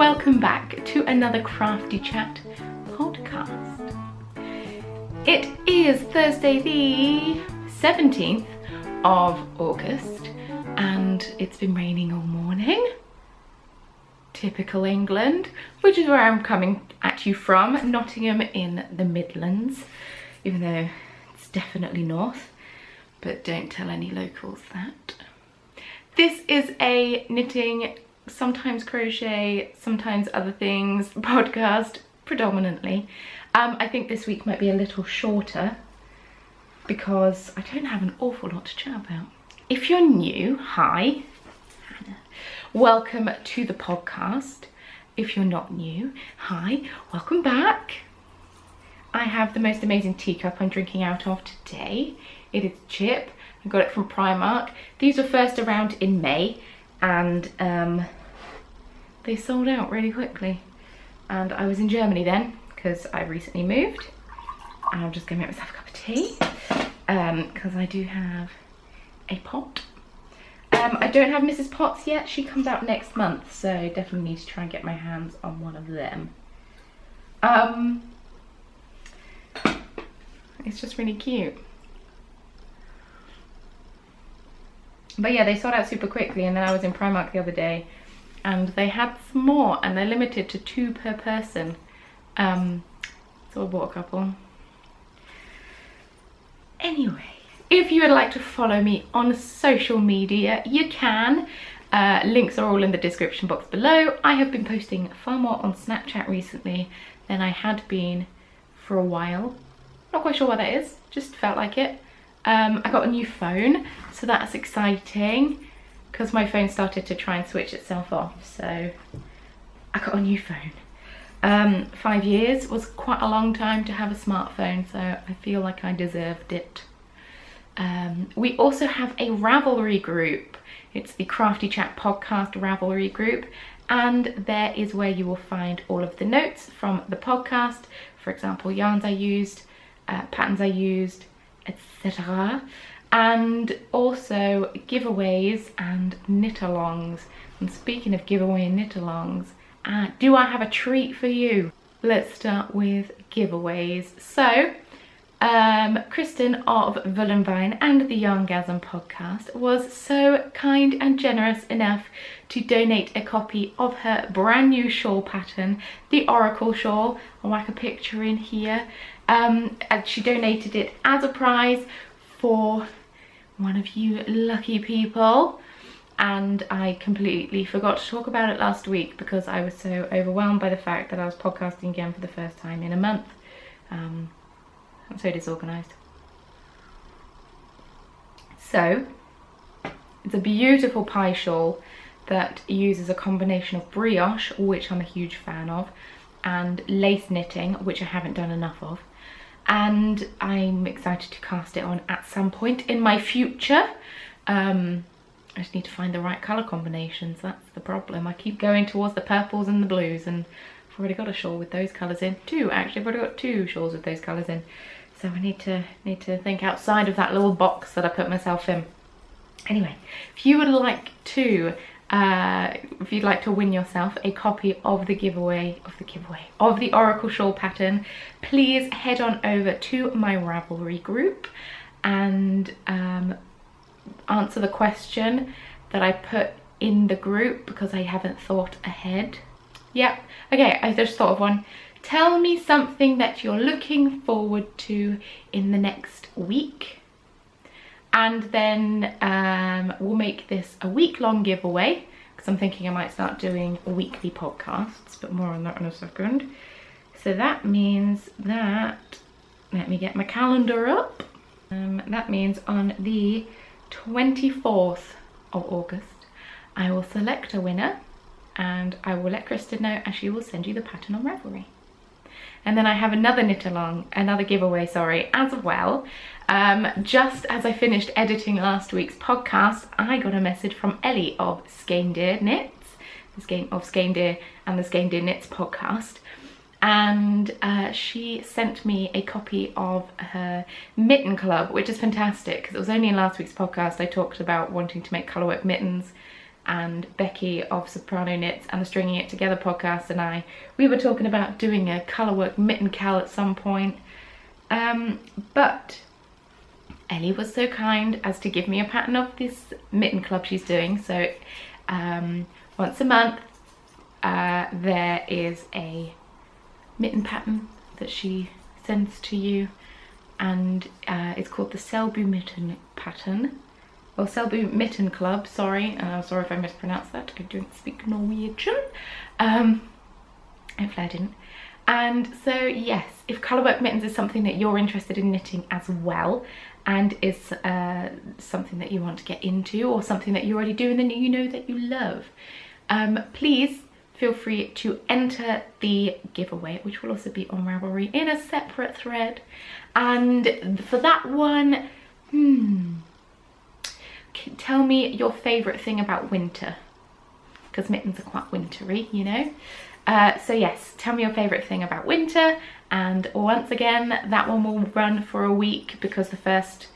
welcome back to another Crafty Chat podcast. It is Thursday the 17th of August and it's been raining all morning. Typical England, which is where I'm coming at you from, Nottingham in the Midlands, even though it's definitely north, but don't tell any locals that. This is a knitting, sometimes crochet, sometimes other things podcast, predominantly. I think this week might be a little shorter because I don't have an awful lot to chat about. If you're new, hi, Hannah. Welcome to the podcast. If you're not new, hi, welcome back. I have the most amazing teacup I'm drinking out of today. It is Chip. I got it from Primark. These were first around in May and they sold out really quickly. And I was in Germany then because I recently moved. And I'm just gonna make myself a cup of tea because I do have a pot. I don't have Mrs. Potts yet. She comes out next month, so I definitely need to try and get my hands on one of them. It's just really cute. But yeah, they sold out super quickly, and then I was in Primark the other day and they had some more and they're limited to 2 per person. So I bought a couple. Anyway, if you would like to follow me on social media, you can. Links are all in the description box below. I have been posting far more on Snapchat recently than I had been for a while. Not quite sure why that is, just felt like it. I got a new phone, so that's exciting because my phone started to try and switch itself off, so I got a new phone. 5 years was quite a long time to have a smartphone, so I feel like I deserved it. We also have a Ravelry group. It's the Crafty Chat podcast Ravelry group, and there is where you will find all of the notes from the podcast. For example, yarns I used, patterns I used, etc. And also giveaways and knitalongs. And speaking of giveaway and knitalongs, do I have a treat for you? Let's start with giveaways. So, Kristen of Vullenvine and the Yarngasm podcast was so kind and generous enough to donate a copy of her brand new shawl pattern, the Oracle shawl. I'll whack a picture in here. And she donated it as a prize for one of you lucky people. And I completely forgot to talk about it last week because I was so overwhelmed by the fact that I was podcasting again for the first time in a month. I'm so disorganised. So, it's a beautiful pie shawl that uses a combination of brioche, which I'm a huge fan of, and lace knitting, which I haven't done enough of. And I'm excited to cast it on at some point in my future. I just need to find the right colour combinations, that's the problem. I keep going towards the purples and the blues, and I've already got a shawl with those colours in. 2 actually, I've already got 2 shawls with those colours in. So I need to think outside of that little box that I put myself in. Anyway, if you would like to if you'd like to win yourself a copy of the Oracle shawl pattern, please head on over to my Ravelry group and answer the question that I put in the group because I haven't thought ahead. Yep, okay, I just thought of one. Tell me something that you're looking forward to in the next week. And then we'll make this a week-long giveaway because I'm thinking I might start doing weekly podcasts, but more on that in a second. So that means that, let me get my calendar up. That means on the 24th of August, I will select a winner and I will let Kristen know and she will send you the pattern on Ravelry. And then I have another giveaway, as well. Just as I finished editing last week's podcast, I got a message from Ellie of Skeindeer Knits, of Skeindeer and the Skeindeer Knits podcast. And she sent me a copy of her mitten club, which is fantastic because it was only in last week's podcast I talked about wanting to make colourwork mittens and Becky of Soprano Knits and the Stringing It Together podcast and we were talking about doing a colourwork mitten cal at some point, but Ellie was so kind as to give me a pattern of this mitten club she's doing. So once a month there is a mitten pattern that she sends to you, and it's called the Selbu Mitten pattern, or Selbu Mitten Club, sorry. Sorry if I mispronounced that, I don't speak Norwegian. Hopefully I didn't. And so yes, if colourwork mittens is something that you're interested in knitting as well, and is something that you want to get into, or something that you already do and then you know that you love, please feel free to enter the giveaway, which will also be on Ravelry in a separate thread. And for that one, tell me your favourite thing about winter, because mittens are quite wintry, you know. So yes, tell me your favourite thing about winter, and once again that one will run for a week because the first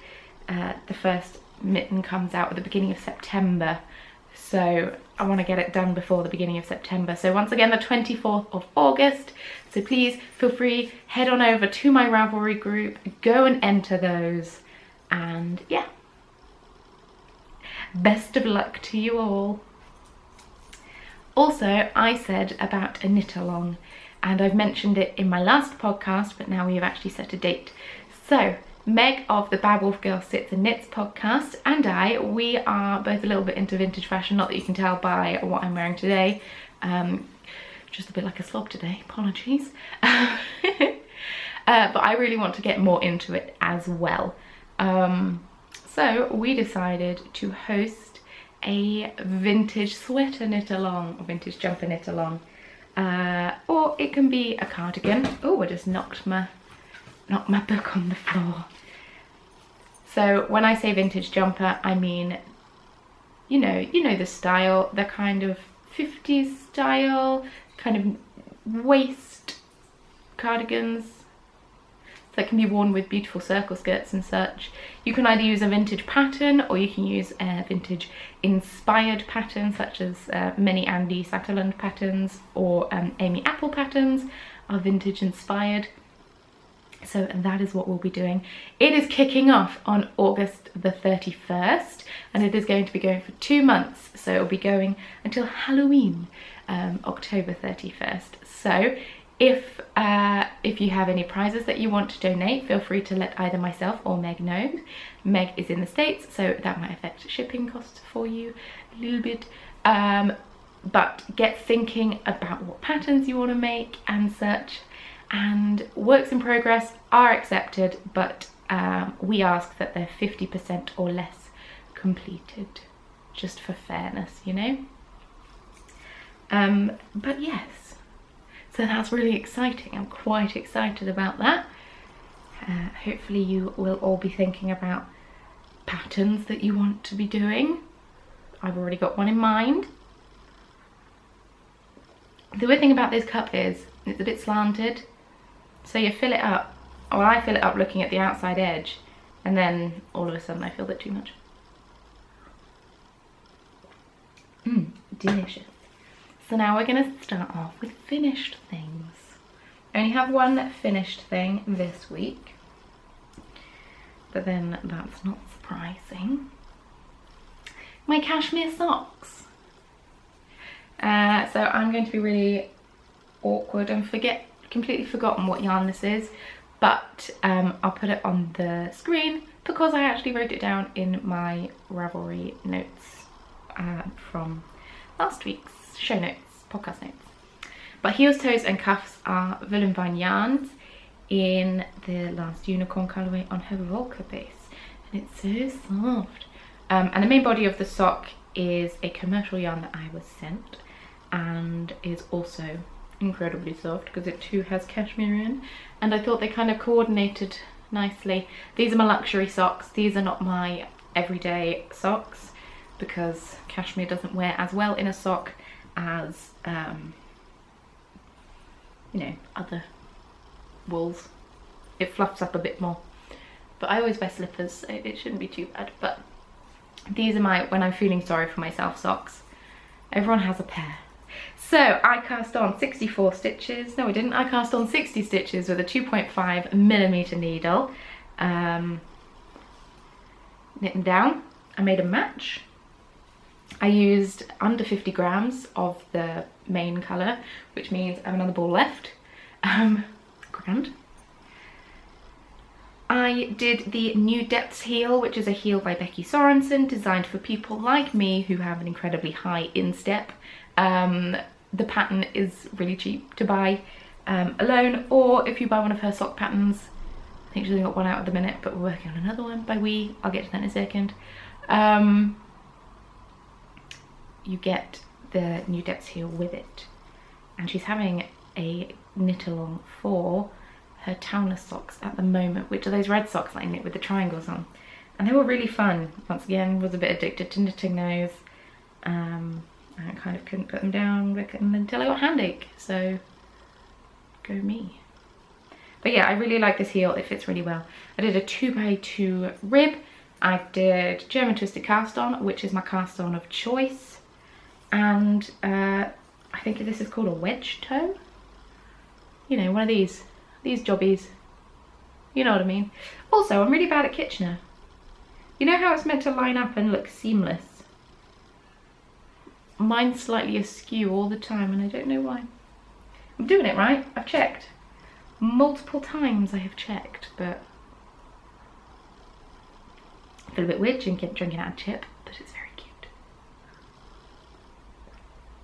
mitten comes out at the beginning of September, so I want to get it done before the beginning of September. So once again, the 24th of August, so please feel free, head on over to my Ravelry group, go and enter those, and yeah, best of luck to you all. Also, I said about a knit along, and I've mentioned it in my last podcast, but now we have actually set a date. So Meg of the Bad Wolf Girl Sits and Knits podcast and we are both a little bit into vintage fashion, not that you can tell by what I'm wearing today. Just a bit like a slob today, apologies. But I really want to get more into it as well. So we decided to host a vintage sweater knit along, or vintage jumper knit along, or it can be a cardigan. Oh, I just knocked my book on the floor. So when I say vintage jumper, I mean, you know the style, the kind of 50s style, kind of waist cardigans that can be worn with beautiful circle skirts and such. You can either use a vintage pattern, or you can use a vintage inspired pattern, such as many Andy Satterlund patterns or Amy Apple patterns are vintage inspired. So that is what we'll be doing. It is kicking off on August the 31st, and it is going to be going for 2 months. So it'll be going until Halloween, October 31st. So if you have any prizes that you want to donate, feel free to let either myself or Meg know. Meg is in the States, so that might affect shipping costs for you a little bit. But get thinking about what patterns you want to make and such. And works in progress are accepted, but we ask that they're 50% or less completed, just for fairness, you know. But yes, so that's really exciting. I'm quite excited about that. Hopefully you will all be thinking about patterns that you want to be doing. I've already got one in mind. The weird thing about this cup is it's a bit slanted. So you fill it up, or I fill it up looking at the outside edge, and then all of a sudden I filled it too much. Delicious. So now we're going to start off with finished things. I only have one finished thing this week, but then that's not surprising. My cashmere socks. So I'm going to be really awkward and completely forgotten what yarn this is, but I'll put it on the screen because I actually wrote it down in my Ravelry notes from last week's show notes, podcast notes. But heels, toes and cuffs are Vine yarns in the last unicorn colourway on her Volca base, and it's so soft. And the main body of the sock is a commercial yarn that I was sent, and is also incredibly soft because it too has cashmere in, and I thought they kind of coordinated nicely. These are my luxury socks. These are not my everyday socks because cashmere doesn't wear as well in a sock as you know, other wools. It fluffs up a bit more, but I always wear slippers, so it shouldn't be too bad. But these are my when I'm feeling sorry for myself socks. Everyone has a pair. So I cast on 64 stitches. No, I didn't. I cast on 60 stitches with a 2.5mm needle. Knit them down. I made a match. I used under 50 grams of the main colour, which means I have another ball left. Grand. I did the New Depths heel, which is a heel by Becky Sorensen, designed for people like me who have an incredibly high instep. The pattern is really cheap to buy alone, or if you buy one of her sock patterns. I think she's only got one out at the minute, but we're working on another one by we. I'll get to that in a second. You get the New Depths heel with it, and she's having a knit along for her Towner socks at the moment, which are those red socks that I knit with the triangles on, and they were really fun. Once again, was a bit addicted to knitting those. I kind of couldn't put them down until I got hand ache, so go me. But yeah, I really like this heel, it fits really well. I did a 2x2 rib. I did German twisted cast on, which is my cast on of choice, and I think this is called a wedge toe. You know, one of these jobbies, you know what I mean. Also, I'm really bad at Kitchener. You know how it's meant to line up and look seamless? Mine's slightly askew all the time, and I don't know why. I'm doing it right, I've checked. Multiple times I have checked, but I feel a bit weird drinking out of chip, but it's very cute.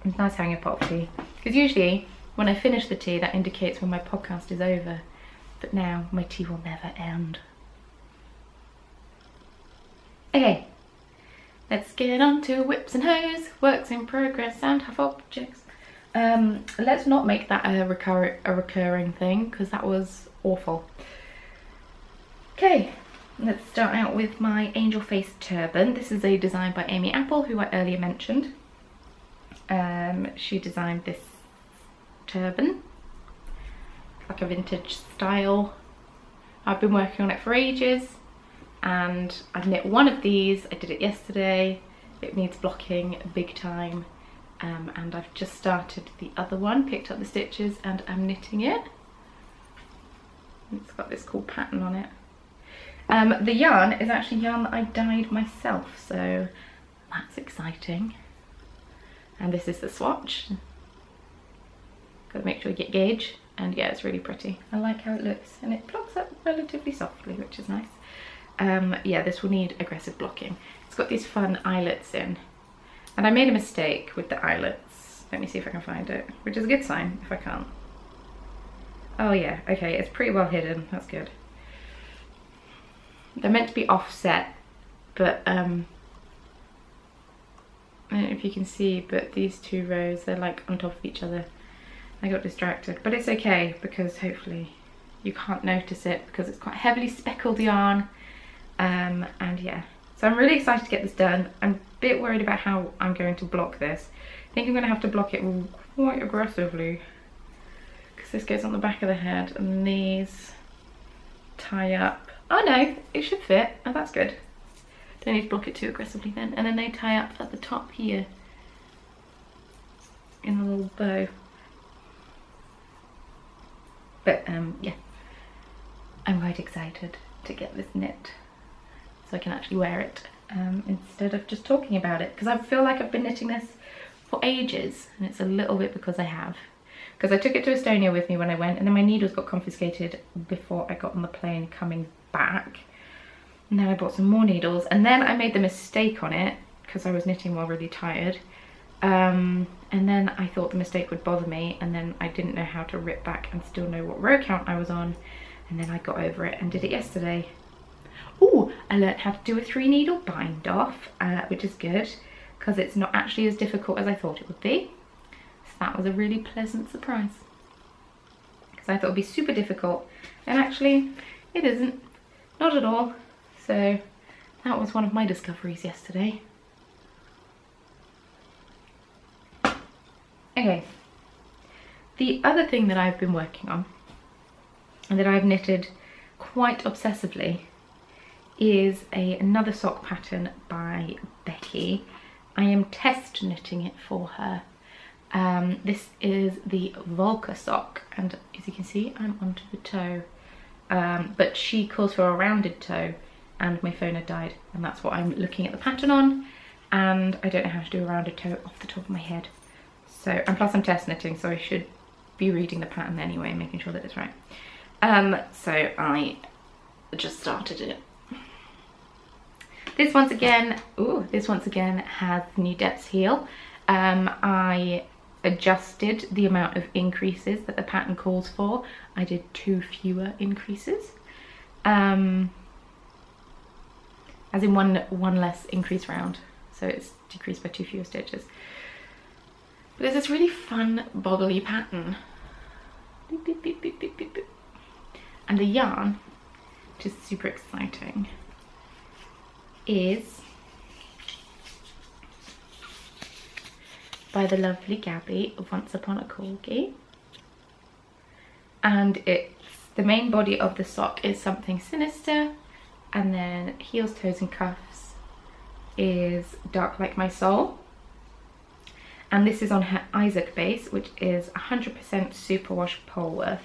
It's nice having a pot of tea, because usually when I finish the tea, that indicates when my podcast is over, but now my tea will never end. Okay, let's get on to whips and hose, works in progress and half objects. Let's not make that a recurring thing, because that was awful. Okay, let's start out with my angel face turban. This is a design by Amy Apple, who I earlier mentioned. She designed this turban, like a vintage style. I've been working on it for ages, and I've knit one of these. I did it yesterday. It needs blocking big time, and I've just started the other one, picked up the stitches and I'm knitting it. It's got this cool pattern on it. The yarn is actually yarn that I dyed myself, so that's exciting. And this is the swatch. Gotta make sure you get gauge, and yeah, it's really pretty. I like how it looks, and it blocks up relatively softly, which is nice. Yeah, this will need aggressive blocking. It's got these fun eyelets in, and I made a mistake with the eyelets. Let me see if I can find it, which is a good sign if I can't. Oh yeah, okay, it's pretty well hidden, that's good. They're meant to be offset, but I don't know if you can see, but these two rows, they're like on top of each other. I got distracted, but it's okay, because hopefully you can't notice it, because it's quite heavily speckled yarn. And yeah, so I'm really excited to get this done. I'm a bit worried about how I'm going to block this. I think I'm going to have to block it quite aggressively, because this goes on the back of the head and these tie up. Oh no, it should fit. Oh, that's good. Don't need to block it too aggressively then. And then they tie up at the top here in a little bow. But yeah, I'm quite excited to get this knit so I can actually wear it instead of just talking about it, because I feel like I've been knitting this for ages, and it's a little bit because I have. Because I took it to Estonia with me when I went, and then my needles got confiscated before I got on the plane coming back. And then I bought some more needles, and then I made the mistake on it because I was knitting while really tired. And then I thought the mistake would bother me, and then I didn't know how to rip back and still know what row count I was on, and then I got over it and did it yesterday. Oh, I learned how to do a 3 needle bind off, which is good, because it's not actually as difficult as I thought it would be. So that was a really pleasant surprise, because I thought it would be super difficult, and actually it isn't, not at all. So that was one of my discoveries yesterday. Okay, the other thing that I've been working on, and that I've knitted quite obsessively, is another sock pattern by Becky. I am test knitting it for her. This is the Volca sock, and as you can see, I'm onto the toe. But she calls for a rounded toe, and my phone had died, and that's what I'm looking at the pattern on, and I don't know how to do a rounded toe off the top of my head. So, and plus I'm test knitting, so I should be reading the pattern anyway and making sure that it's right. So I just started it. This once again has new depths heel. I adjusted the amount of increases that the pattern calls for. I did 2 fewer increases. As in one less increase round. So it's decreased by 2 fewer stitches. But there's this really fun boggly pattern. Beep, beep, beep, beep, beep, beep, beep. And the yarn, which is super exciting, is by the lovely Gabby of Once Upon a Corgi. And the main body of the sock is Something Sinister, and then heels, toes and cuffs is Dark Like My Soul. And this is on her Isaac base, which is 100% superwash Polworth.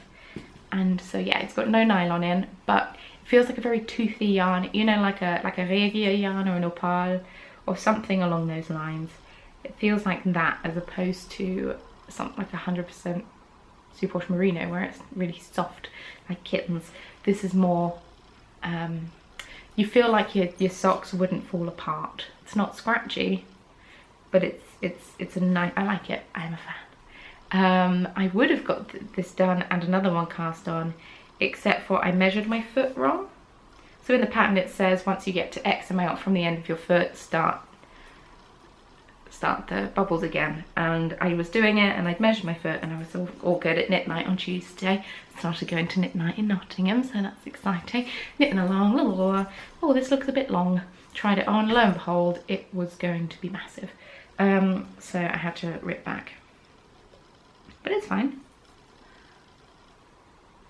And so yeah, it's got no nylon in, but it feels like a very toothy yarn, you know, like a regia yarn or an opal or something along those lines. It feels like that, as opposed to something like 100% superwash merino, where it's really soft like kittens. This is more, you feel like your socks wouldn't fall apart. It's not scratchy, but it's a nice, I like it, I'm a fan. I would have got this done and another one cast on, except for I measured my foot wrong. So in the pattern it says once you get to X amount from the end of your foot, start the bubbles again. And I was doing it and I'd measured my foot, and I was all good at knit night on Tuesday. Started going to knit night in Nottingham, so that's exciting. Knitting along, la, la, la. Oh, this looks a bit long. Tried it on, lo and behold, it was going to be massive. So I had to rip back. But it's fine.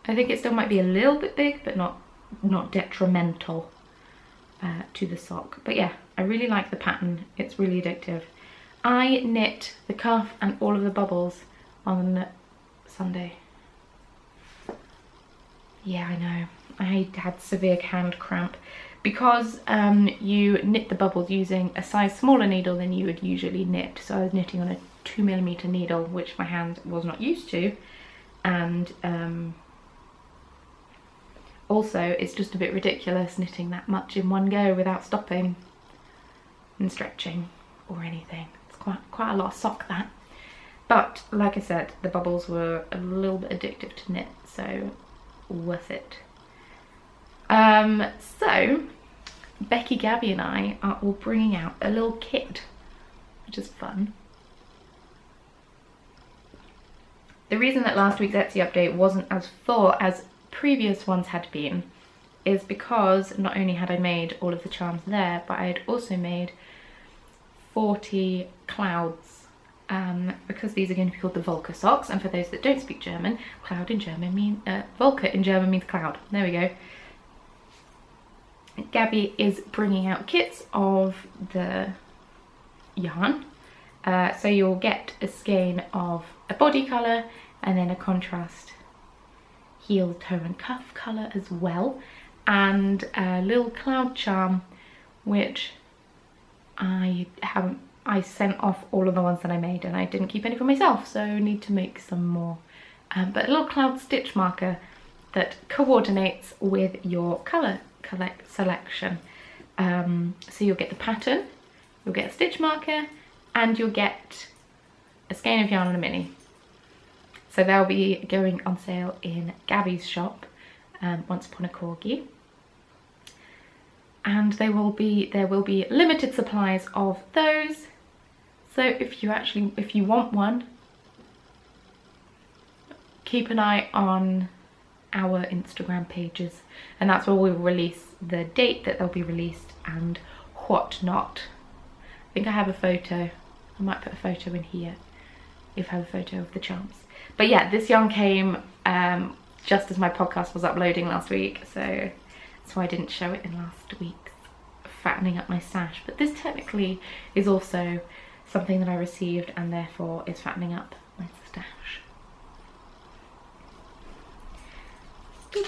I think it still might be a little bit big, but not detrimental to the sock. But yeah, I really like the pattern. It's really addictive. I knit the cuff and all of the bubbles on Sunday. Yeah, I know. I had severe hand cramp because you knit the bubbles using a size smaller needle than you would usually knit. So I was knitting on a 2mm needle, which my hand was not used to, and also it's just a bit ridiculous knitting that much in one go without stopping and stretching or anything. It's quite a lot of sock, that. But like I said, the bubbles were a little bit addictive to knit, so worth it. So Becky, Gabby and I are all bringing out a little kit, which is fun. The reason that last week's Etsy update wasn't as full as previous ones had been is because not only had I made all of the charms there, but I had also made 40 clouds, because these are going to be called the Volca socks. And for those that don't speak German, cloud in German means, Volca in German means cloud. There we go. Gabby is bringing out kits of the yarn. So you'll get a skein of a body colour and then a contrast heel, toe and cuff colour as well, and a little cloud charm, which I sent off all of the ones that I made and I didn't keep any for myself, so I need to make some more. But a little cloud stitch marker that coordinates with your colour selection. So you'll get the pattern, you'll get a stitch marker, and you'll get a skein of yarn and a mini. So they'll be going on sale in Gabby's shop, Once Upon a Corgi. And there will be limited supplies of those. So if you want one, keep an eye on our Instagram pages, and that's where we'll release the date that they'll be released and whatnot. I think I have a photo. I might put a photo in here if I have a photo of the charms. But yeah, this yarn came just as my podcast was uploading last week, so that's why I didn't show it in last week's fattening up my stash, but this technically is also something that I received and therefore is fattening up my stash. So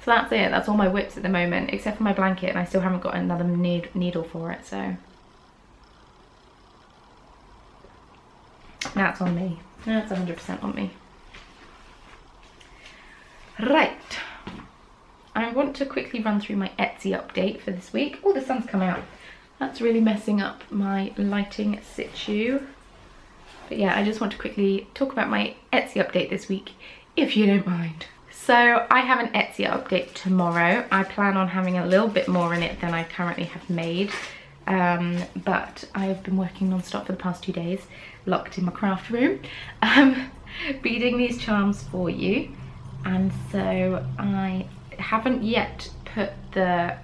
that's it, that's all my whips at the moment, except for my blanket, and I still haven't got another needle for it, so that's on me. That's 100% on me. Right, I want to quickly run through my Etsy update for this week. Oh, the sun's come out. That's really messing up my lighting situ. But yeah, I just want to quickly talk about my Etsy update this week, if you don't mind. So I have an Etsy update tomorrow. I plan on having a little bit more in it than I currently have made. But I've been working non-stop for the past 2 days, locked in my craft room, beading these charms for you. And so I haven't yet put the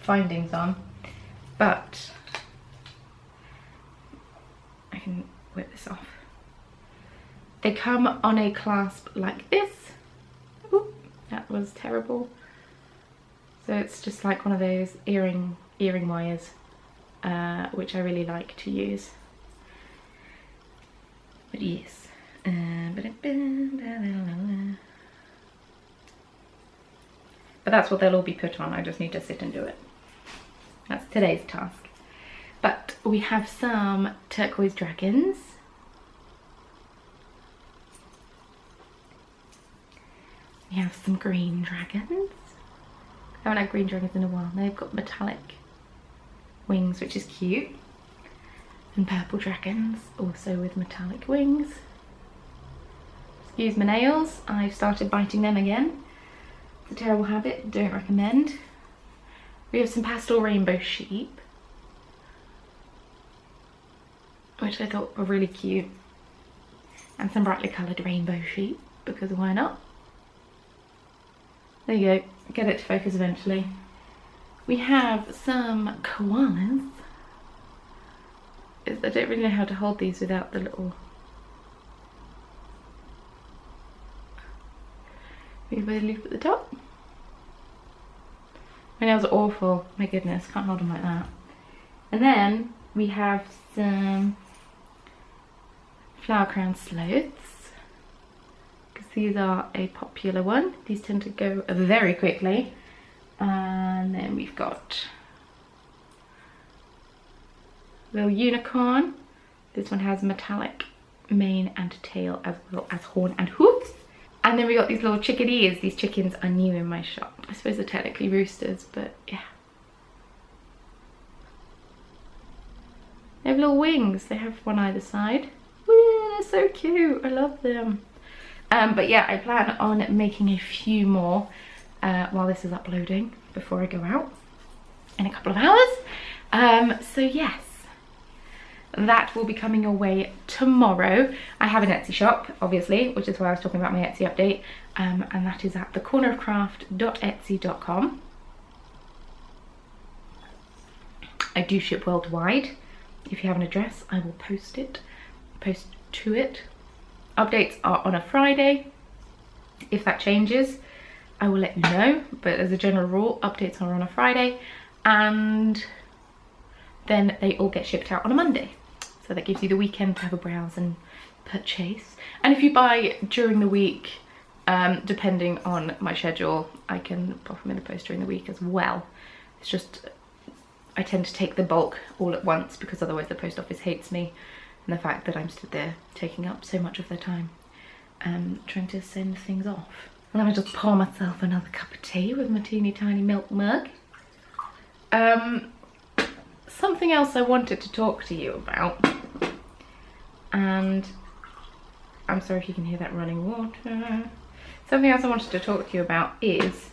findings on, but I can whip this off. They come on a clasp like this. Ooh, that was terrible. So it's just like one of those earring wires, which I really like to use. But yes. But that's what they'll all be put on. I just need to sit and do it. That's today's task. But we have some turquoise dragons. We have some green dragons. I haven't had green dragons in a while. They've got metallic wings, which is cute. And purple dragons, also with metallic wings. Excuse my nails, I've started biting them again. It's a terrible habit, don't recommend. We have some pastel rainbow sheep, which I thought were really cute. And some brightly coloured rainbow sheep, because why not? There you go, get it to focus eventually. We have some koalas. I don't really know how to hold these without the little... Maybe with a loop at the top. My nails are awful, my goodness, can't hold them like that. And then we have some flower crown sloths, because these are a popular one. These tend to go very quickly. And then we've got little unicorn. This one has metallic mane and tail, as well as horn and hoofs. And then we got these little chickadees. These chickens are new in my shop. I suppose they're technically roosters, but yeah. They have little wings. They have one either side. Woo, they're so cute. I love them. But yeah, I plan on making a few more while this is uploading before I go out in a couple of hours. So yes. That will be coming your way tomorrow. I have an Etsy shop, obviously, which is why I was talking about my Etsy update, and that is at thecornerofcraft.etsy.com. I do ship worldwide. If you have an address, I will post to it. Updates are on a Friday. If that changes, I will let you know, but as a general rule, updates are on a Friday, and then they all get shipped out on a Monday. So that gives you the weekend to have a browse and purchase. And if you buy during the week, depending on my schedule, I can pop them in the post during the week as well. It's just, I tend to take the bulk all at once, because otherwise the post office hates me, and the fact that I'm stood there taking up so much of their time, trying to send things off. And let me just pour myself another cup of tea with my teeny tiny milk mug. Something else I wanted to talk to you about, and I'm sorry if you can hear that running water. Something else I wanted to talk to you about is,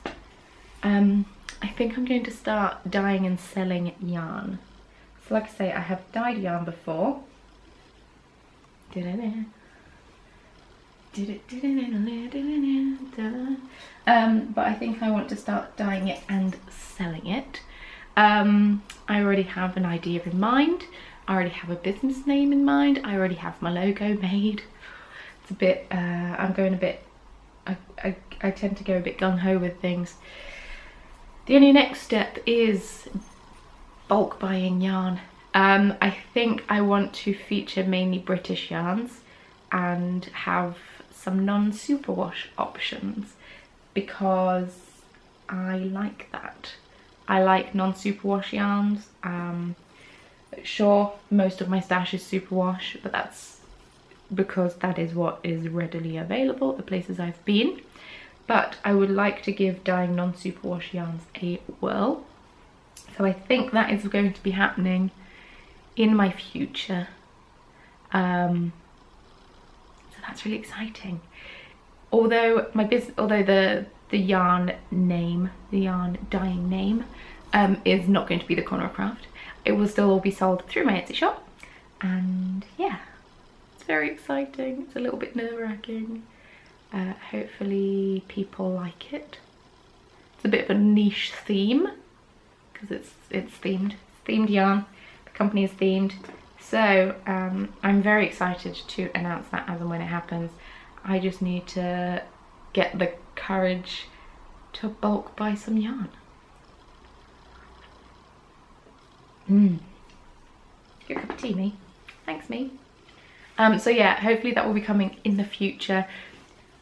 I think I'm going to start dyeing and selling yarn. So like I say, I have dyed yarn before. But I think I want to start dyeing it and selling it. I already have an idea in mind. I already have a business name in mind. I already have my logo made. It's a bit, I'm going a bit, I tend to go a bit gung-ho with things. The only next step is bulk buying yarn. I think I want to feature mainly British yarns and have some non-superwash options because I like that. I like non-superwash yarns. Sure, most of my stash is superwash, but that's because that is what is readily available at the places I've been. But I would like to give dyeing non-superwash yarns a whirl. So I think that is going to be happening in my future. So that's really exciting. Although the yarn name, the yarn dyeing name, is not going to be the Corner of Craft. It will still all be sold through my Etsy shop. And yeah, it's very exciting. It's a little bit nerve-wracking. Hopefully people like it. It's a bit of a niche theme because it's themed. It's themed yarn. The company is themed. So I'm very excited to announce that as and when it happens. I just need to get the courage to bulk buy some yarn. Good cup of tea, me. Thanks, me. So yeah, hopefully that will be coming in the future.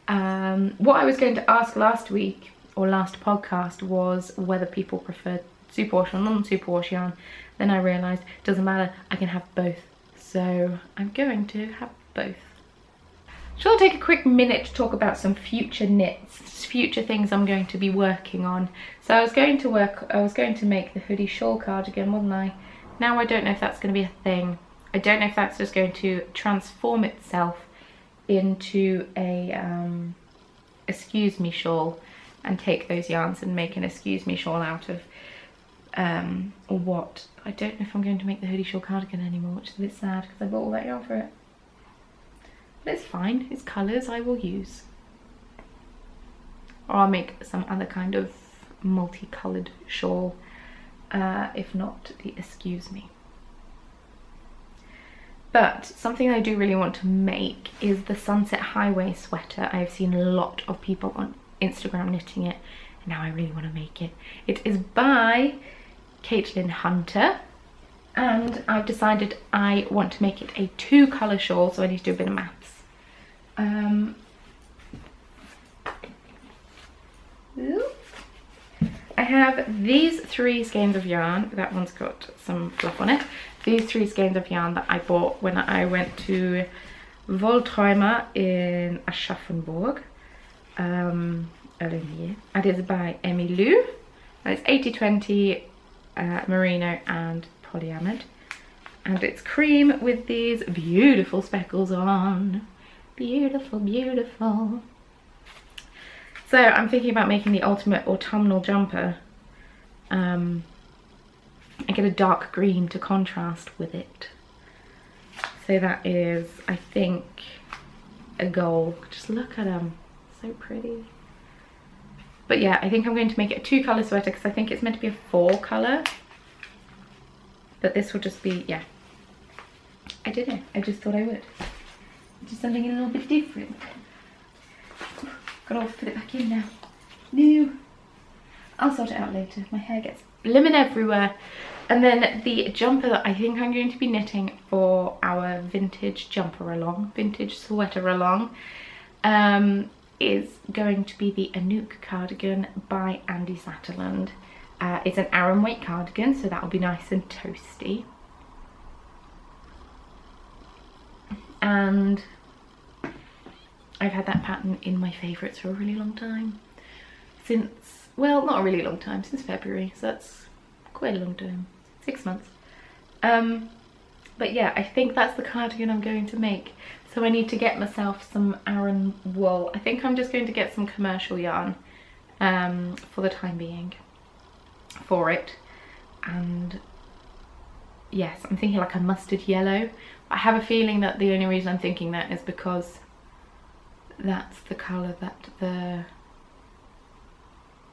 What I was going to ask last week or last podcast was whether people preferred superwash or non-superwash yarn. Then I realised it doesn't matter, I can have both. So I'm going to have both. Shall I take a quick minute to talk about some future knits, future things I'm going to be working on. So I was going to make the hoodie shawl cardigan, wasn't I? Now I don't know if that's going to be a thing. I don't know if that's just going to transform itself into a excuse me shawl and take those yarns and make an excuse me shawl out of or what. I don't know if I'm going to make the hoodie shawl cardigan anymore, which is a bit sad because I bought all that yarn for it. But it's fine, it's colours I will use. Or I'll make some other kind of multicoloured shawl, if not the excuse me. But something I do really want to make is the Sunset Highway sweater. I've seen a lot of people on Instagram knitting it, and now I really want to make it. It is by Caitlin Hunter, and I've decided I want to make it a 2-colour shawl, so I need to do a bit of maths. I have these 3 skeins of yarn. That one's got some fluff on it. These 3 skeins of yarn that I bought when I went to Wollträumer in Aschaffenburg earlier in the year. And it's by Emmy Lou. And it's 80-20 merino and polyamide. And it's cream with these beautiful speckles on. Beautiful, beautiful. So I'm thinking about making the ultimate autumnal jumper. I get a dark green to contrast with it. So that is, I think, a goal. Just look at them, so pretty. But yeah, I think I'm going to make it a 2-colour sweater because I think it's meant to be a 4-colour. But this will just be, yeah. I don't know, I just thought I would. Do something a little bit different. Gotta fit it back in now. No. I'll sort it out later. My hair gets blimmin' everywhere. And then the jumper that I think I'm going to be knitting for our vintage jumper along, vintage sweater along, is going to be the Anouk cardigan by Andy Satterland. It's an Aran weight cardigan, so that will be nice and toasty. And I've had that pattern in my favourites for a really long time. Since, well, not a really long time, since February, so that's quite a long time, 6 months. But yeah, I think that's the cardigan I'm going to make. So I need to get myself some Aran wool. I think I'm just going to get some commercial yarn for the time being for it. And yes, I'm thinking like a mustard yellow. I have a feeling that the only reason I'm thinking that is because that's the colour that the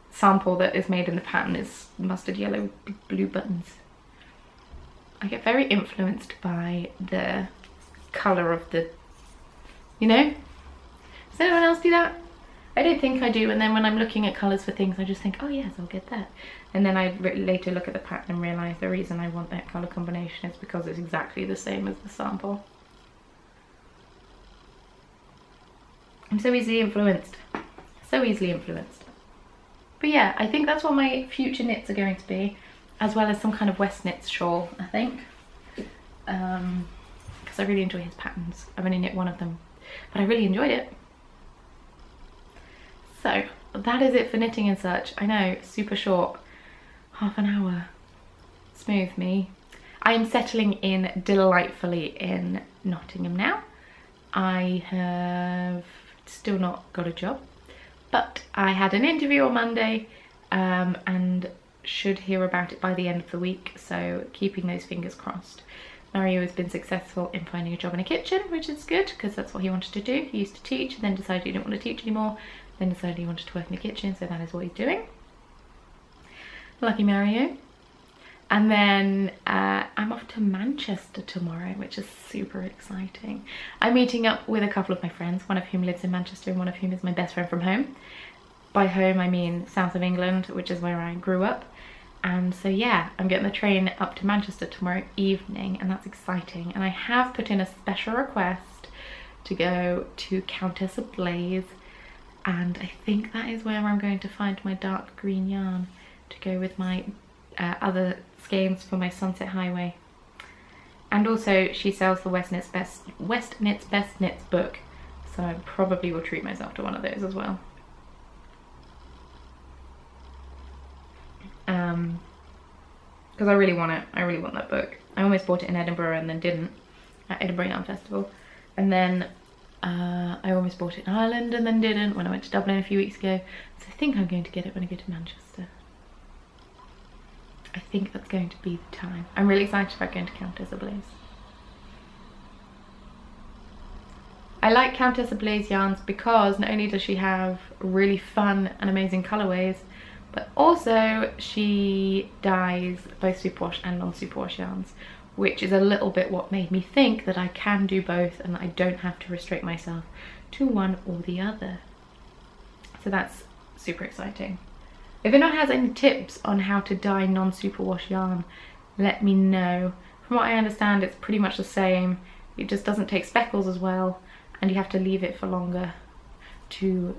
sample that is made in the pattern is mustard yellow with big blue buttons. I get very influenced by the colour of the, you know? Does anyone else do that? I don't think I do, and then when I'm looking at colours for things I just think, oh yes, I'll get that, and then I later look at the pattern and realise the reason I want that colour combination is because it's exactly the same as the sample. I'm so easily influenced, so easily influenced. But yeah, I think that's what my future knits are going to be, as well as some kind of West Knits shawl, I think, because I really enjoy his patterns. I've only knit one of them, but I really enjoyed it. So that is it for knitting and such. I know, super short, half an hour. Smooth me. I am settling in delightfully in Nottingham now. I have still not got a job, but I had an interview on Monday and should hear about it by the end of the week, so keeping those fingers crossed. Mario has been successful in finding a job in a kitchen, which is good because that's what he wanted to do. He used to teach and then decided he didn't want to teach anymore, then decided he wanted to work in the kitchen, so that is what he's doing. Lucky Mario. And then I'm off to Manchester tomorrow, which is super exciting. I'm meeting up with a couple of my friends, one of whom lives in Manchester and one of whom is my best friend from home. By home I mean south of England, which is where I grew up. And so yeah, I'm getting the train up to Manchester tomorrow evening, and that's exciting. And I have put in a special request to go to Countess Ablaze, and I think that is where I'm going to find my dark green yarn to go with my other skeins for my Sunset Highway. And also she sells the West Knits Best Knits book, so I probably will treat myself to one of those as well. Because I really want it. I really want that book. I almost bought it in Edinburgh and then didn't, at Edinburgh Yarn Festival. And then I almost bought it in Ireland and then didn't when I went to Dublin a few weeks ago. So I think I'm going to get it when I go to Manchester. I think that's going to be the time. I'm really excited about going to Countess Ablaze. I like Countess Ablaze yarns because not only does she have really fun and amazing colourways, but also she dyes both superwash and non-superwash yarns, which is a little bit what made me think that I can do both and that I don't have to restrict myself to one or the other. So that's super exciting. If anyone has any tips on how to dye non-superwash yarn, let me know. From what I understand, it's pretty much the same. It just doesn't take speckles as well, and you have to leave it for longer to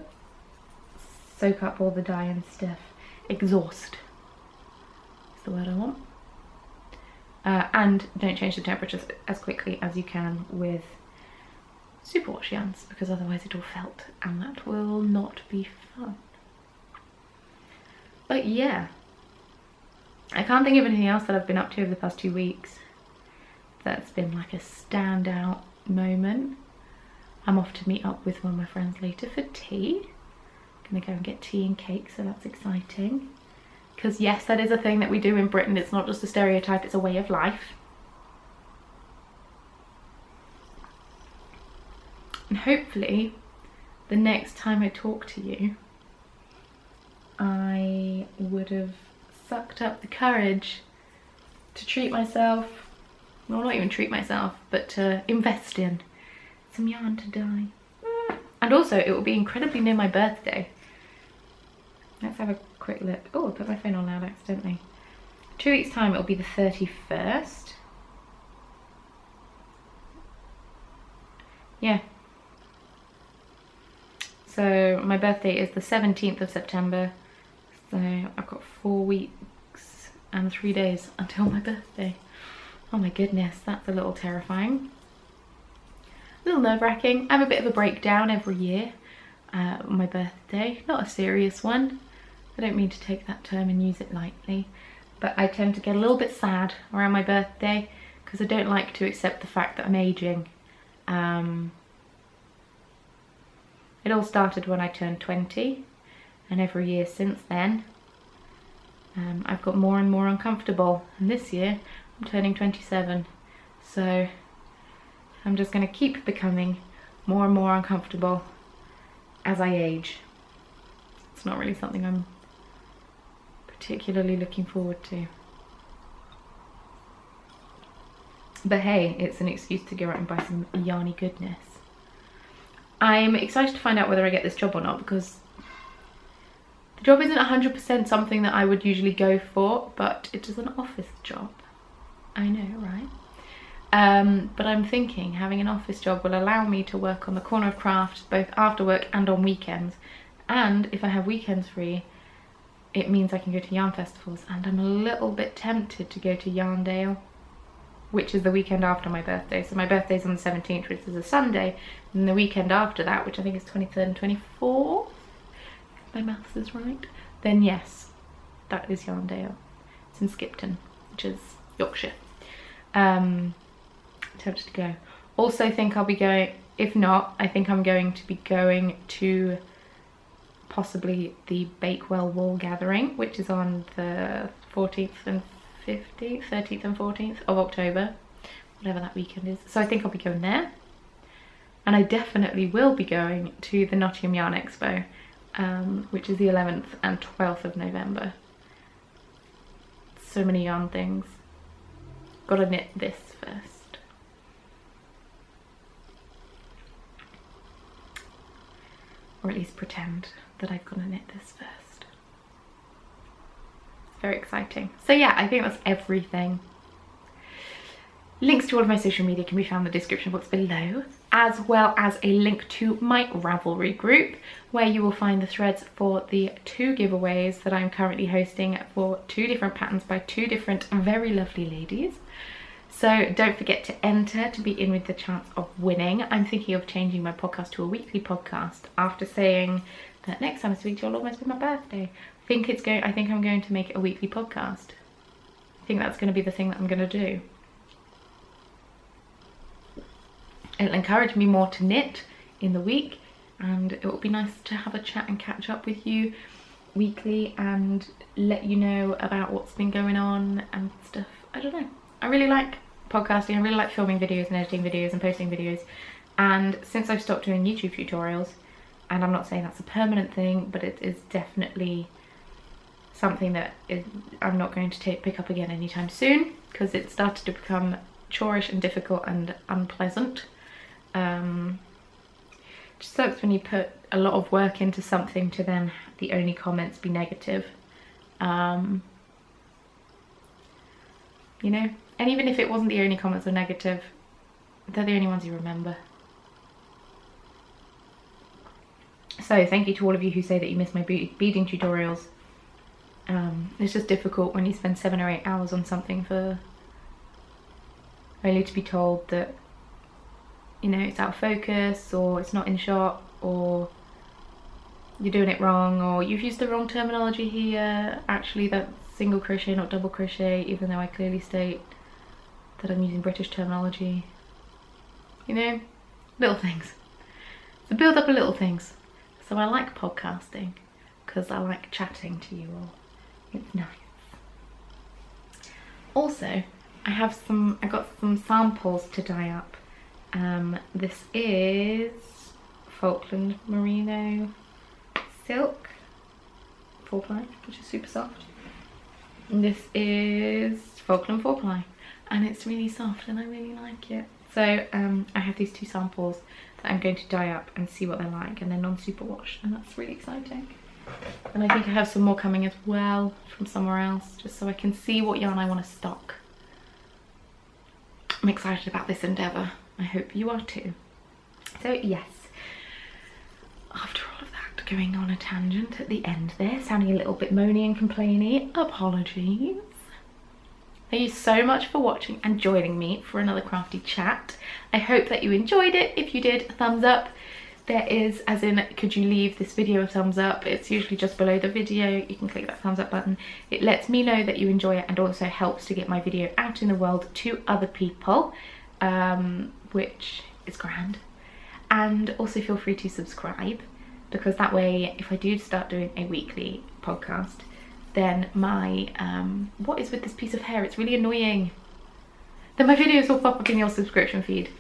soak up all the dye and stuff. Exhaust is the word I want. And don't change the temperature as quickly as you can with superwash yarns, because otherwise it'll felt and that will not be fun. But yeah, I can't think of anything else that I've been up to over the past 2 weeks that's been like a standout moment. I'm off to meet up with one of my friends later for tea. Gonna go and get tea and cake, so that's exciting. Because yes, that is a thing that we do in Britain. It's not just a stereotype, it's a way of life. And hopefully the next time I talk to you, I would have sucked up the courage to treat myself, well, not even treat myself, but to invest in some yarn to dye. And also it will be incredibly near my birthday. Let's have a quick look. Oh, I put my phone on loud accidentally. 2 weeks time it'll be the 31st. Yeah. So my birthday is the 17th of September. So I've got 4 weeks and 3 days until my birthday. Oh my goodness, that's a little terrifying. A little nerve-wracking. I have a bit of a breakdown every year on my birthday. Not a serious one. I don't mean to take that term and use it lightly. But I tend to get a little bit sad around my birthday because I don't like to accept the fact that I'm aging. It all started when I turned 20. And every year since then, I've got more and more uncomfortable. And this year, I'm turning 27. So I'm just going to keep becoming more and more uncomfortable as I age. It's not really something I'm particularly looking forward to. But hey, it's an excuse to go out and buy some yarny goodness. I'm excited to find out whether I get this job or not, because job isn't 100% something that I would usually go for, but it is an office job. I know, right? But I'm thinking having an office job will allow me to work on the corner of craft both after work and on weekends. And if I have weekends free, it means I can go to yarn festivals, and I'm a little bit tempted to go to Yarndale, which is the weekend after my birthday. So my birthday's on the 17th, which is a Sunday, and the weekend after that, which I think is 23rd and 24th, if my maths is right, then yes, that is Yarndale. It's in Skipton, which is Yorkshire. Tempted to go. Also think I'll be going, if not, I think I'm going to be going to possibly the Bakewell Wool Gathering, which is on the 14th and 15th, 13th and 14th of October, whatever that weekend is. So I think I'll be going there. And I definitely will be going to the Nottingham Yarn Expo, which is the 11th and 12th of November. So many yarn things. Gotta knit this first. Or at least pretend that I've got to knit this first. It's very exciting. So yeah, I think that's everything. Links to all of my social media can be found in the description box below, as well as a link to my Ravelry group, where you will find the threads for the 2 giveaways that I'm currently hosting for 2 different patterns by 2 different very lovely ladies. So don't forget to enter to be in with the chance of winning. I'm thinking of changing my podcast to a weekly podcast after saying that next time I speak to you will almost be my birthday. I think I'm going to make it a weekly podcast. I think that's going to be the thing that I'm going to do. It'll encourage me more to knit in the week, and it will be nice to have a chat and catch up with you weekly and let you know about what's been going on and stuff. I don't know. I really like podcasting. I really like filming videos and editing videos and posting videos, and since I've stopped doing YouTube tutorials, and I'm not saying that's a permanent thing, but it is definitely something that I'm not going to pick up again anytime soon, because it started to become chorish and difficult and unpleasant. Just sucks when you put a lot of work into something to then the only comments be negative. You know, and even if it wasn't the only comments were negative, they're the only ones you remember. So thank you to all of you who say that you miss my beading tutorials. It's just difficult when you spend 7 or 8 hours on something for only to be told that, you know, it's out of focus, or it's not in shot, or you're doing it wrong, or you've used the wrong terminology here. Actually, that's single crochet, not double crochet, even though I clearly state that I'm using British terminology. You know, little things. So build up of little things. So I like podcasting because I like chatting to you all. It's nice. Also, I got some samples to dye up. This is Falkland Merino silk 4-ply, which is super soft. And this is Falkland 4-ply, and it's really soft and I really like it. So I have these 2 samples that I'm going to dye up and see what they're like, and they're non-superwash, and that's really exciting. And I think I have some more coming as well from somewhere else, just so I can see what yarn I want to stock. I'm excited about this endeavour. I hope you are too. So yes, after all of that, going on a tangent at the end there, sounding a little bit moany and complainy, apologies. Thank you so much for watching and joining me for another crafty chat. I hope that you enjoyed it. If you did, thumbs up. There is, as in, could you leave this video a thumbs up? It's usually just below the video. You can click that thumbs up button. It lets me know that you enjoy it and also helps to get my video out in the world to other people, which is grand. And also feel free to subscribe, because that way, if I do start doing a weekly podcast, then my, what is with this piece of hair? It's really annoying. Then my videos will pop up in your subscription feed.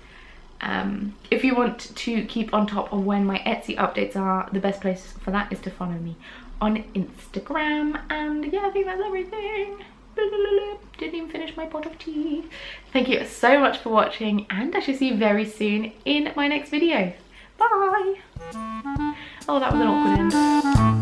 If you want to keep on top of when my Etsy updates are, the best place for that is to follow me on Instagram. And yeah, I think that's everything. Didn't even finish my pot of tea. Thank you so much for watching, and I shall see you very soon in my next video. Bye! Oh, that was an awkward end.